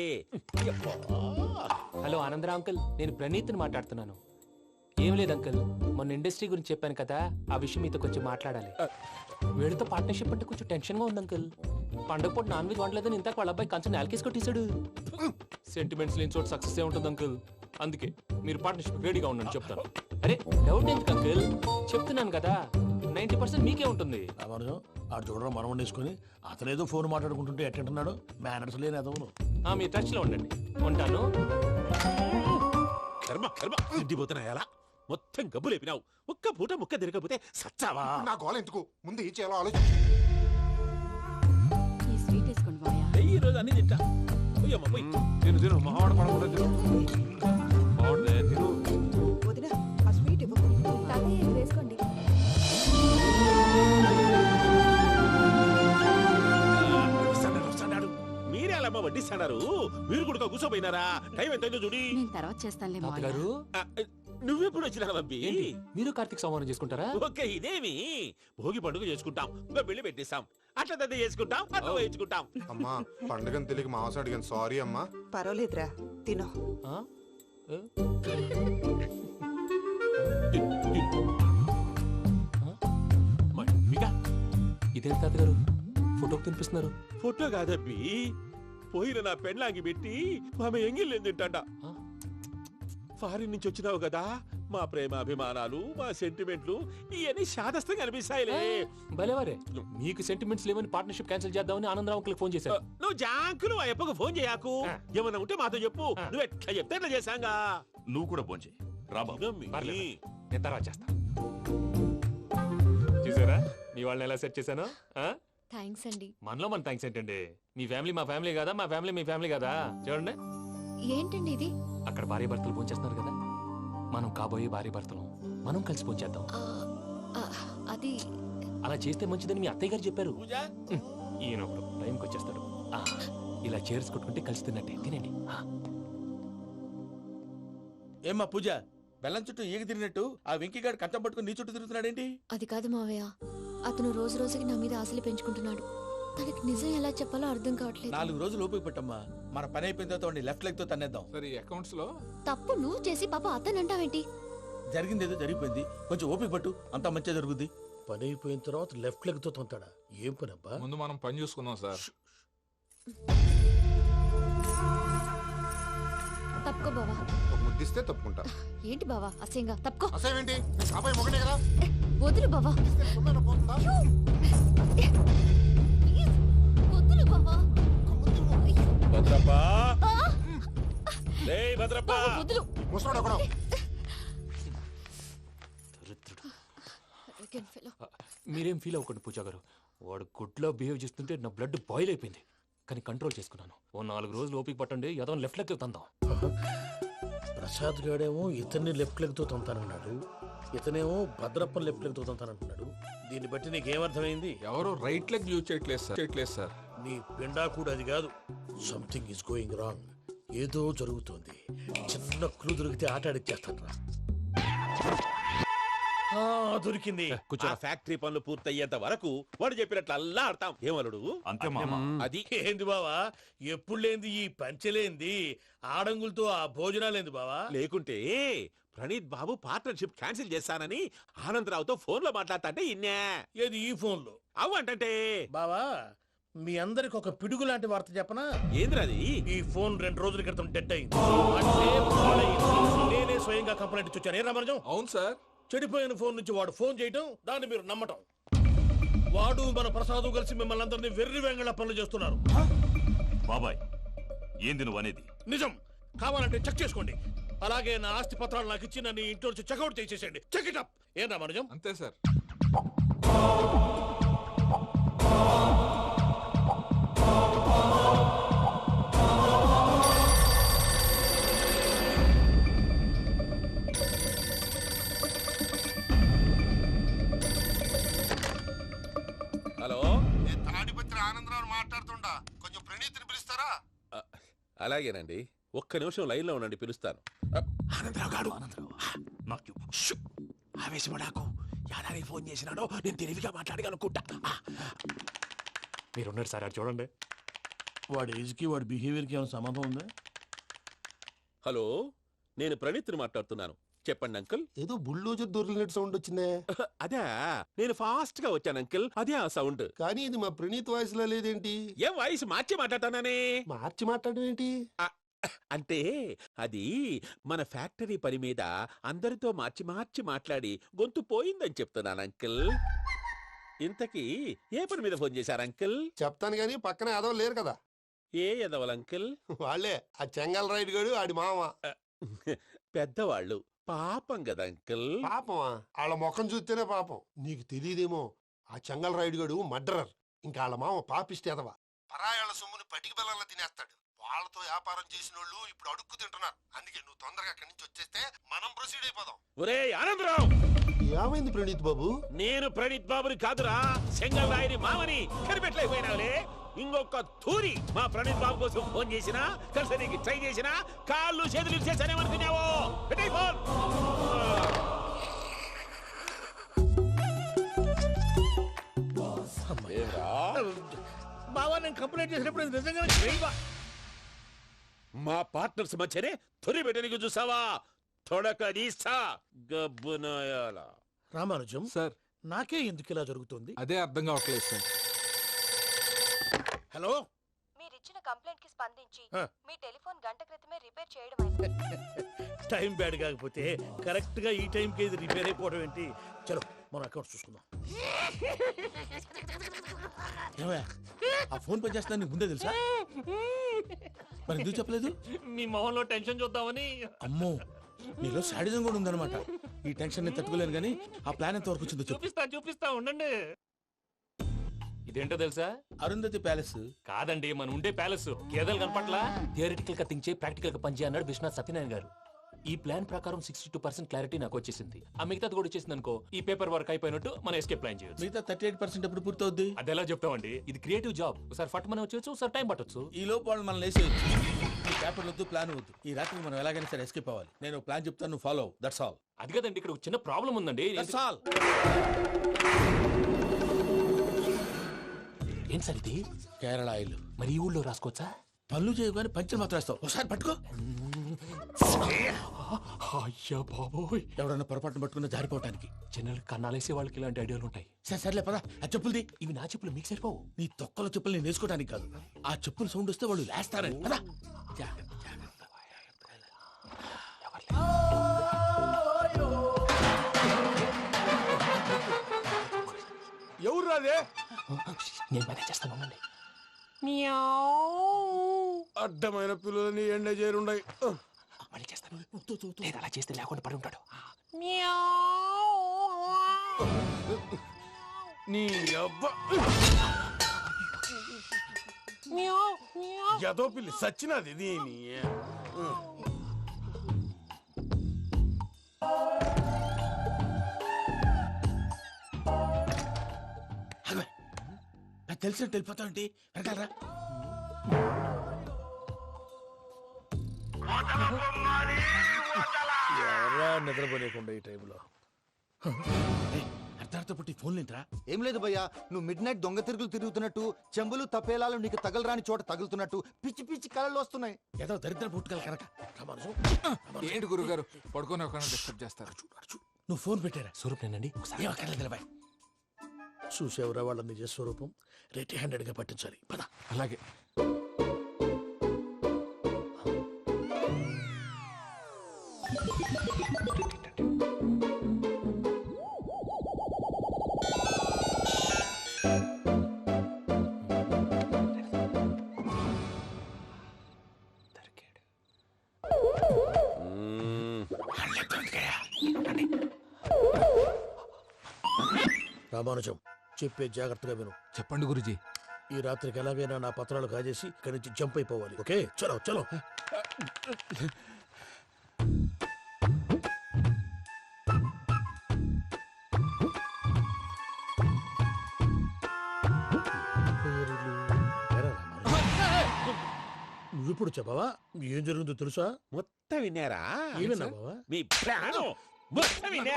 Speaker 8: హలో ఆనందరా అంకుల్, నేను ప్రణీత్ని మాట్లాడుతున్నాను. ఏం లేదు అంకుల్, మొన్న ఇండస్ట్రీ గురించి చెప్పాను కదా, ఆ విషయం మీతో కొంచెం మాట్లాడాలి. వీళ్ళతో పార్ట్నర్షిప్ అంటే కొంచెం టెన్షన్ గా ఉంది అంకుల్. పండగ పూట నాన్ వెజ్ వండలేదని ఇంతకు వాళ్ళ అబ్బాయి కంచెం నేలకేసి కొట్టేశాడు. సెంటిమెంట్స్ లేని చోట సక్సెస్ ఏ ఉంటుంది అంకుల్. అందుకే మీరు పార్ట్నర్షిప్ రెడీగా ఉండండి చెప్తాను. అరే డౌట్ ఎందుకు అంకుల్, చెప్తున్నాను కదా 90% మీకే ఉంటుంది.
Speaker 12: ఆడు చూడడం మనం వండేసుకుని అతనేదో ఫోన్ మాట్లాడుకుంటుంటే ఎట్టంటున్నాడు. మేనర్స్ లేని అదవును.
Speaker 8: మీ టచ్ లో ఉండండి. ఉంటాను.
Speaker 13: కర్మ కర్మ తిండిపోతున్నాయా? మొత్తం గబ్బు లేపినావు. ఒక్క పూట ముక్క తిరగకపోతే సచ్చావా?
Speaker 15: నా గోల ఎందుకు, ముందు ఈ చేయాలో ఆలోచించు.
Speaker 5: ఈ స్వీట్ వేసుకోండి బాయా.
Speaker 13: ఈ రోజు అన్ని తింటా.
Speaker 14: తిను తిను, మావాడ పడకుండా తిను. బాగుండే తిను.
Speaker 4: వదిన, ఆ స్వీట్ ఇవ్వు.
Speaker 5: తాతయ్య ఇది వేసుకోండి.
Speaker 13: మీరే అలా వడ్డిస్తాడారు. మీరు కూడా కూర్చోపోయినారా? టైం ఎంతైందో చూడి.
Speaker 5: నేను తర్వాత చేస్తానులే
Speaker 8: తాతగారు.
Speaker 13: నువ్వెప్పుడు వచ్చినా అబ్బి?
Speaker 8: మీరు కార్తీక్ సంహారం చేసుకుంటారా?
Speaker 13: ఓకే, ఇదేమి భోగి పండుగ చేసుకుంటాం, ఇంకా పెళ్లి పెట్టేస్తాం, అట్లా దద్ద చేసుకుంటాం, అట్లా వేయించుకుంటాం.
Speaker 15: అమ్మా పండుగని తెలియక మాంసం అడిగాను, సారీ అమ్మా.
Speaker 4: పర్వాలేదురా, తినో.
Speaker 8: ఇదేంటి తాతగారు ఫోటోకి తినిపిస్తున్నారు?
Speaker 13: ఫోటో కాదబ్బి, పోయిన నా పెళ్ళాంగి పెట్టి ఆమె ఎంగిల్ తింటాడ. ఫారిన్ నుంచి వచ్చినావు కదా, మా ప్రేమ అభిమానాలు, మా సెంటిమెంట్లు ఇవన్నీ శాదస్తంగా అనిపిస్తాయిలే.
Speaker 8: భలేవారే, మీకు సెంటిమెంట్స్ లేవని పార్ట్నర్షిప్ క్యాన్సిల్ చేద్దామని ఆనందరావు అంకుల్ ఫోన్ చేశారు.
Speaker 13: నువ్వు జాంకులు ఆ ఎప్పకు ఫోన్ చేయకు. ఏమన్నా ఉంటే మాతో చెప్పు. నువ్వు ఎట్లా చెప్తే ఎట్లా చేశాంగా.
Speaker 6: నువ్వు కూడా ఫోన్ చేయి. రాబా
Speaker 8: నేను తర్వాత చేస్తా. చూసారా మీ వాళ్ళని ఎలా సెట్ చేశాను?
Speaker 5: థ్యాంక్స్ అండి.
Speaker 8: మనలో మన థ్యాంక్స్ ఏంటండి? మీ ఫ్యామిలీ మా ఫ్యామిలీ కదా, మా ఫ్యామిలీ మీ ఫ్యామిలీ కదా. చూడండి,
Speaker 5: ఏంటండి ఇది?
Speaker 8: అక్కడ భార్య భర్తలు ఫోన్ చేస్తున్నారు కదా, మనం కాబోయే భార్య భర్తలు మనం కలిసి ఫోన్ చేద్దాం.
Speaker 5: అది
Speaker 8: అలా చేస్తే మంచిదని మీ అత్తయ్య గారు చెప్పారు. ఈయన ఒకడు టైంకి వచ్చేస్తాడు. ఇలా చేర్స్ కొట్టుకుంటే కలిసి తిన్నట్టే. తినండి.
Speaker 3: ఏమ్మా పూజ, బెల్లం చుట్టూ ఈగ తిరిగినట్టు ఆ వెంకీగాడు కంచం పట్టుకుని నీ చుట్టూ తిరుగుతున్నాడేంటి?
Speaker 5: అది కాదు మావయ్య, అతను రోజు రోజుకి నా మీద ఆశలు పెంచుకుంటున్నాడు. తనకి నిజం ఎలా చెప్పాలో అర్థం కావట్లేదు.
Speaker 3: 4 రోజులు ఓపిక పెట్టమ్మా. మన పని అయిపోయిన తర్వాత వాడిని లెఫ్ట్ లెగ్ తో తన్నేద్దాం.
Speaker 14: సరే అకౌంట్స్ లో
Speaker 5: తప్పు నువ్వు చేసి పాప అతను అంటావేంటి?
Speaker 3: జరిగింది ఏదో జరిగిపోయింది, కొంచెం ఓపిక పట్టు, అంతా మంచిగా జరుగుద్ది.
Speaker 12: పని అయిపోయిన తర్వాత లెఫ్ట్ లెగ్ తో తొంతాడా? ఏం పని అబ్బా?
Speaker 14: ముందు మనం పని చూసుకుందాం సార్.
Speaker 5: తప్పుకో బావా.
Speaker 15: ఒక ముద్దిస్తే తప్పుకుంటా.
Speaker 5: ఏంటి బావా అసహ్యంగా? తప్పుకో.
Speaker 15: అసేమేంటి? కాబోయే మొగనే కదా.
Speaker 5: వదులు బావా.
Speaker 15: తొందరగా పోతుందా?
Speaker 5: వదులు బావా.
Speaker 13: భద్రప్పా లేయ్ భద్రప్పా.
Speaker 5: వదులు.
Speaker 15: ముసలోడు ఒకడు.
Speaker 5: Arrogant fellow.
Speaker 8: మీరేం ఫీల్ అవ్వకండి పూజా గారు. వాడు గుడ్లో బిహేవ్ చేస్తుంటే నా బ్లడ్ బాయిల్ అయిపోయింది. కానీ కంట్రోల్ చేసుకున్నాను. ఓ 4 రోజులు ఓపిక పట్టండి, ఏదో లెఫ్ట్ లెగ్ తందాం.
Speaker 12: ప్రసాద్ గాడేమో ఇతన్ని లెఫ్ట్ లెగ్ తో తొంతానన్నాడు, ఇతనేమో భద్రప్పని లెఫ్ట్ లెగ్ తో తొంతానంటున్నాడు. దీన్ని బట్టి నీకేమర్థమైంది?
Speaker 14: ఎవరు రైట్ లెగ్ యూజ్ చేయట్లేదు సార్.
Speaker 12: నీ పిండా కూడా అది కాదు. Something is going wrong. ఏదో జరుగుతోంది. చిన్న క్లూ దొరికితే ఆట ఆడిచ్చేస్తాను. దొరికింది.
Speaker 13: ఆ ఫ్యాక్టరీ పనులు పూర్తయ్యేంత వరకు వాడు చెప్పినట్లు అల్లా ఆడతాం. ఏమలుడు
Speaker 6: అంతే మామ.
Speaker 13: అది
Speaker 12: ఏంది బావా, ఎప్పుడు లేంది ఈ పంచలేంది, ఆడంగులతో ఆ భోజనాలేంది బావా?
Speaker 13: లేకుంటే ప్రణీత్ బాబు పార్ట్నర్షిప్ క్యాన్సిల్ చేస్తానని ఆనందరావుతో ఫోన్ లో మాట్లాడతాంటే ఇన్నే.
Speaker 12: ఏది ఈ ఫోన్ లో?
Speaker 13: అవ్వంటే
Speaker 12: బావా, మీ అందరికి ఒక పిడుగు లాంటి వార్త చెప్పనా?
Speaker 13: ఏంద్రది?
Speaker 12: ఈ ఫోన్ 2 రోజుల క్రితం డెడ్ అయింది. అంటే పాడైంది. నేనే స్వయంగా కంప్లైంట్ ఇచ్చి వచ్చాను. ఏ రామరాజం?
Speaker 14: అవును సార్.
Speaker 12: చెడిపోయిన ఫోన్ నుంచి వాడు ఫోన్ చేయటం, దాన్ని మీరు నమ్మటం. వాడు మన ప్రసాదు కలిసి మిమ్మల్ని అందరినీ వెర్రి వెంగళ పనులు చేస్తున్నారు.
Speaker 6: బాబాయ్ ఏంది నువ్వు అనేది?
Speaker 12: నిజం. కావాలంటే చెక్ చేసుకోండి. అలాగే నా ఆస్తి పత్రాలు నాకు ఇచ్చి నన్ను ఇంట్లో నుంచి చెక్అౌట్ చేసేసండి. Check it up. ఏం రామరాజం?
Speaker 14: అంతే సార్.
Speaker 13: హలో,
Speaker 7: నేను తాడిపత్రి ఆనందరావు మాట్లాడుతుండా. కొంచెం ప్రణీతిని పిలుస్తారా?
Speaker 13: అలాగేనండి. ఒక్క నిమిషం లైన్ లో ఉండండి, పిలుస్తాను.
Speaker 12: ఆనందరావు గాడు.
Speaker 6: నాకు
Speaker 12: ఆవేశపడాకు. యాదానికి ఫోన్ చేసినాడో నేను తెలివిగా మాట్లాడగలనుకుంటా.
Speaker 8: మీరున్నారు సార్, అది చూడండి.
Speaker 12: వాడి ఏజ్కి వాడి బిహేవియర్కి ఏమైనా సంబంధం ఉందా?
Speaker 13: హలో, నేను ప్రణీత్ని మాట్లాడుతున్నాను. చెప్పండి అంకుల్.
Speaker 7: ఏదో బుల్డోజర్ దొరికినట్టు సౌండ్ వచ్చిందే.
Speaker 13: అదే, నేను ఫాస్ట్ గా వచ్చాను అంకుల్. అదే ఆ సౌండ్.
Speaker 7: కానీ ఇది మా ప్రణీత్ వాయిస్ లో లేదేంటి?
Speaker 13: ఏం వాయిస్ మార్చి మాట్లాడతానే?
Speaker 7: మార్చి మాట్లాడడం ఏంటి?
Speaker 13: అంటే అది మన ఫ్యాక్టరీ పని మీద అందరితో మార్చి మార్చి మాట్లాడి గొంతు పోయిందని చెప్తున్నాను అంకుల్. ఇంతకీ ఏ పని మీద ఫోన్ చేశారు అంకుల్?
Speaker 7: చెప్తాను గానీ పక్కన ఏదో లేరు కదా.
Speaker 13: ఏ ఎదవలు అంకుల్?
Speaker 7: వాళ్ళే ఆ చెంగల్ రైడ్ గడు ఆడి మామ.
Speaker 13: పెద్దవాళ్ళు. పాపం కదా అంకుల్.
Speaker 7: పాపమా? వాళ్ళ ముఖం చూస్తేనే పాపం. నీకు తెలియదేమో, ఆ చెంగల్ రైడ్ గడు మర్డరర్. ఇంకా వాళ్ళ మామ పాపిస్తే ఎదవా. పరాయాళ్ళ సొమ్ముని పటికి బెల్లంలో తినేస్తాడు. వాళ్ళతో వ్యాపారం చేసిన వాళ్ళు ఇప్పుడు అడుక్కు తింటున్నారు. అందుకే నువ్వు తొందరగా అక్కడి నుంచి వచ్చేస్తే మనం ప్రొసీడ్ అయిపోదాం.
Speaker 13: ఒరే ఆనందరావు!
Speaker 7: ఏమైంది ప్రణీత్ బాబు?
Speaker 13: నేను ప్రణీత్ బాబుని కాదురా, సెంగల్ రాయని మామని. కనిపెట్టలేకపోయినావులే. ఇంకొక తూరి మా ప్రణీత్ బాబు కోసం ఫోన్ చేసినా, కలిసి నీకు ట్రై చేసినా కాళ్ళు చేతులు చేశానేమనుకున్నావో. పెట్టే ఫోన్.
Speaker 12: బావా, నేను కంప్లైంట్ చేసినప్పుడు ఇది నిజంగా
Speaker 13: మా పార్ట్నర్స్ మధ్యనే తొలి పెట్టడానికి చూసావా? తొడక నీస్తా గబ్బునాయాల.
Speaker 12: రామానుజం
Speaker 14: సార్,
Speaker 12: నాకే ఎందుకు ఇలా జరుగుతుంది?
Speaker 14: అదే అర్థం కావట్లేదు సార్.
Speaker 12: హలో,
Speaker 1: మీరిచ్చిన కంప్లైంట్ కి స్పందించి
Speaker 12: ఆ.
Speaker 1: మీ టెలిఫోన్ గంట క్రితమే రిపేర్ చేయడం
Speaker 12: టైం బ్యాడ్ కాకపోతే కరెక్ట్ గా ఈ టైంకి ఇది రిపేర్ అయిపోవడం ఏంటి? చలో మన అకౌంట్ చూసుకుందాం.
Speaker 3: ఏమయ్యా, ఆ ఫోన్ పని చేస్తున్నా నీకు ముందే తెలుసా? మరి ఎందుకు చెప్పలేదు?
Speaker 8: మీ మొహంలో టెన్షన్ చూద్దామని.
Speaker 3: అమ్మో, నీలో శాడిజం కూడా ఉందన్నమాట. ఈ టెన్షన్ నేను తట్టుకోలేను కానీ ఆ ప్లాన్ ఎంత వరకు వచ్చిందో చెప్పు.
Speaker 8: చూపిస్తా ఉండండి. ఇదేంటో తెలుసా?
Speaker 3: అరుంధతి ప్యాలెస్
Speaker 8: కాదండి, మన ఉండే ప్యాలెస్. గేదెలు కనపట్లా? థియరిటికల్ గా థింక్ చేయి, ప్రాక్టికల్ గా పనిచేయి అన్నాడు విశ్వనాథ్ సత్యనారాయణ గారు. ఈ ప్లాన్ ప్రకారం 62% క్లారిటీ నాకు వచ్చేసింది. ఆ మిగతాది కూడా వచ్చేసింది అనుకో, ఈ పేపర్ వర్క్ అయిపోయినట్టు మనం ఎస్కేప్ ప్లాన్ చేయొచ్చు.
Speaker 3: మిగతా 38% ఎప్పుడు పూర్తవుద్ది?
Speaker 8: అది ఎలా చెప్తామండి? ఇది క్రియేటివ్ జాబ్. ఒకసారి ఫట్ మనం వచ్చేయచ్చు, ఒకసారి టైం పట్టొచ్చు.
Speaker 3: ఈ లోపు వాళ్ళు మనం లేసేయచ్చు. ఈ పేపర్ వద్దు, ప్లాన్ వద్దు. ఈ రాత్రి మనం ఎలాగైనా సరే ఎస్కేప్ అవ్వాలి. నేను ప్లాన్ చెప్తాను, నువ్వు ఫాలో. That's all.
Speaker 8: అది కదండి, ఇక్కడ ఒక చిన్న ప్రాబ్లం ఉందండి.
Speaker 3: That's all.
Speaker 8: ఏం సార్ ఇది?
Speaker 3: కేరళ ఆయిల్.
Speaker 8: మరి ఈ ఊళ్ళో రాసుకోవచ్చా?
Speaker 3: పళ్ళు చేయగానే పంచలు మాత్రం వేస్తావు. ఒకసారి పట్టుకో.
Speaker 8: అయ్యా బాబోయ్,
Speaker 3: ఎవడన్నా పొరపాటున పట్టుకున్న జారిపోవటానికి.
Speaker 8: జనరల్ కన్నాలేసే వాళ్ళకి ఇలాంటి ఐడియాలు ఉంటాయి.
Speaker 3: సర్లే పదా, ఆ చెప్పులది.
Speaker 8: ఇవి నా చెప్పులు మీకు సరిపోవు.
Speaker 3: నీ తొక్కల చెప్పులు నేను వేసుకోవడానికి కాదు, ఆ చెప్పులు సౌండ్ వస్తే వాళ్ళు లేస్తారని. పదా.
Speaker 13: ఎవరు రాదే?
Speaker 8: నేను మేనేజ్ చేస్తాను, ఉండండి.
Speaker 13: అడ్డమైన పిల్లలని ఎండ చేరుండయి.
Speaker 8: మళ్ళీ చేస్తాను. లేదు, అలా చేస్తే లేకుండా పడి ఉంటాడు.
Speaker 13: నీ అబ్బా ఎదో పిల్లి సచ్చినది దీని.
Speaker 3: తెలిసినట్టు వెళ్ళిపోతావంటి. వెనకాలరా.
Speaker 12: ఎవరా నిద్రపోలేకుండా ఈ టైంలో?
Speaker 3: అర్ధార్థ పుట్టి ఫోన్ లేంట్రా.
Speaker 16: ఏం లేదు భయ్యా, నువ్వు మిడ్ నైట్ దొంగ తిరుగులు తిరుగుతున్నట్టు, చెంబులు తపేలాలు నీకు తగలరాని చోట తగులుతున్నట్టు పిచ్చి పిచ్చి కళలు వస్తున్నాయి.
Speaker 3: ఏదో దరిద్ర పుట్టుకల కనుక.
Speaker 14: ఏంటి గురుగారు పడుకొని ఒక డిస్టర్బ్ చేస్తారు?
Speaker 3: నువ్వు ఫోన్ పెట్టారా?
Speaker 8: స్వరూప్ నేనండి.
Speaker 3: ఒకసారి
Speaker 12: చూసేవరా వాళ్ళ నిజ స్వరూపం. రెట్టి హ్యాండెడ్ గా పట్టించాలి. పద.
Speaker 14: అలాగే.
Speaker 12: రామానుజం, చెప్పే జాగ్రత్తగా విను.
Speaker 14: చెప్పండి గురుజీ.
Speaker 12: ఈ రాత్రికి ఎలాగైనా నా పత్రాలు కాజేసి ఇక్కడి నుంచి జంప్ అయిపోవాలి. ఓకే, చలో చలో. నువ్విప్పుడు చెప్పవా ఏం జరుగుతుందో తెలుసా?
Speaker 13: మొత్తం విన్నారా?
Speaker 12: ఏమన్నా బావా?
Speaker 13: మీ ప్రాణం మొత్తం విన్నా.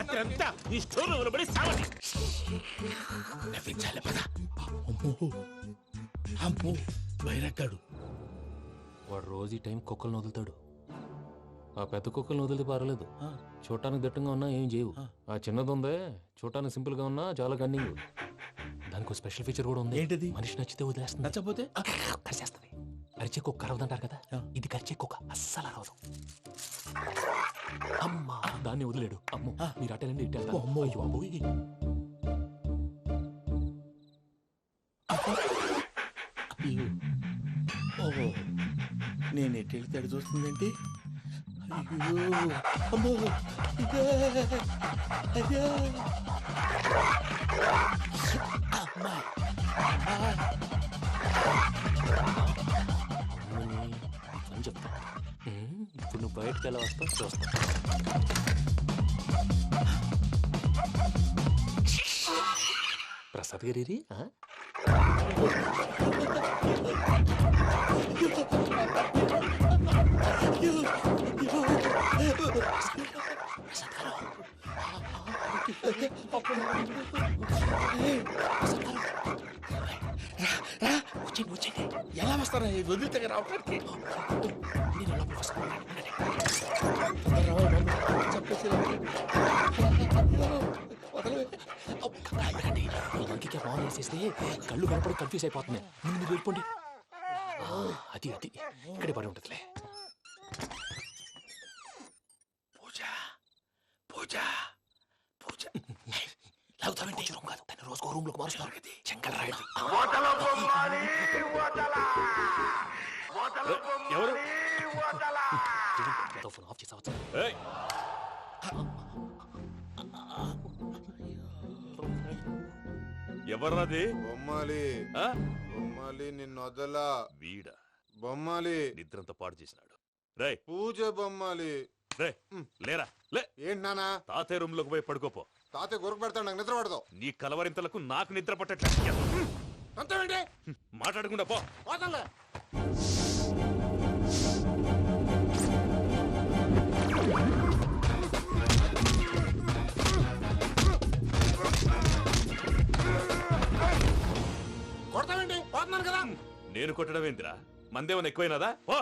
Speaker 13: అత్యంతా ఈ స్టోర్ రూమ్ లో పడి సావండి.
Speaker 3: నవ్వించాలి. పద. అమ్మో బైరక్కాడు.
Speaker 8: వాడు రోజు ఈ టైం కుక్కలను వదులుతాడు. ఆ పెద్ద కుక్కలను వదిలితే పర్వాలేదు, చూడటానికి దట్టంగా ఉన్నా ఏం చేయవు. ఆ చిన్నది ఉందే, చూడటానికి సింపుల్ గా ఉన్నా చాలా కన్నింగ్. దానికి స్పెషల్ ఫీచర్ కూడా ఉంది.
Speaker 3: ఏంటిది?
Speaker 8: మనిషి నచ్చితే వదిలేస్తుంది,
Speaker 3: నచ్చపోతే
Speaker 8: కరిచేస్తుంది. అరిచే కుక్క అరవదంటారు కదా, ఇది కరిచే కుక్క అస్సలు అరవదు. అమ్మా, దాన్ని వదిలేడు. అమ్మో, మీరు అటెండి ఇటు వెళ్తారు. అమ్మో అయ్యో బాబోయ్.
Speaker 3: ఓహో, నేను ఎటు వెళ్తే అడు చూస్తుందేంటి? అయ్యో అమ్మో, ఇదే అయ్యో అమ్మా.
Speaker 8: అని చెప్తా. ఇప్పుడు నువ్వు బయటకు ఎలా వస్తావు చూస్తా. ప్రసాద్ గారి
Speaker 3: వచ్చేయండి. ఎలా వస్తారా? వదిలితే రావడానికి
Speaker 8: ఇంకే ఫోన్ వేసేస్తే కళ్ళు కనపడి కన్ఫ్యూజ్ అయిపోతున్నాయి. ముందు మీరు వెళ్ళిపోండి. అది అది ఇక్కడే పడి ఉంటుందిలే.
Speaker 3: పూజ పూజ పూజ లాగుతామంటే రూమ్ కాదు, తను రోజుకో రూమ్ లోకి మారుస్తారు. చెంకల్ రాయడం.
Speaker 13: ఎవరు?
Speaker 8: ఫోన్ ఆఫ్ చేసావచ్చు.
Speaker 13: ఎవర్రాది?
Speaker 15: బొమ్మాలి. బొమ్మాలి నిన్ను వదలా.
Speaker 6: వీడా
Speaker 15: బొమ్మాలి
Speaker 6: నిద్రంతా పాడు చేసినాడు. రే
Speaker 15: పూజ బొమ్మాలి.
Speaker 6: రే లేరా లే.
Speaker 15: ఏంటి నానా?
Speaker 6: తాతయ్య రూమ్ లోకి పోయి పడుకోపో.
Speaker 15: తాతయ్య గురకు పెడతాడు, నాకు నిద్ర పడతావు.
Speaker 6: నీ కలవరింతలకు నాకు నిద్ర పట్టట్లేదు.
Speaker 15: అంతేంటి?
Speaker 6: మాట్లాడకుండా పో.
Speaker 15: పోతాలే.
Speaker 6: కొట్టడం ఏంటిరా? మందేమన్నా ఎక్కువైనదా? ఓ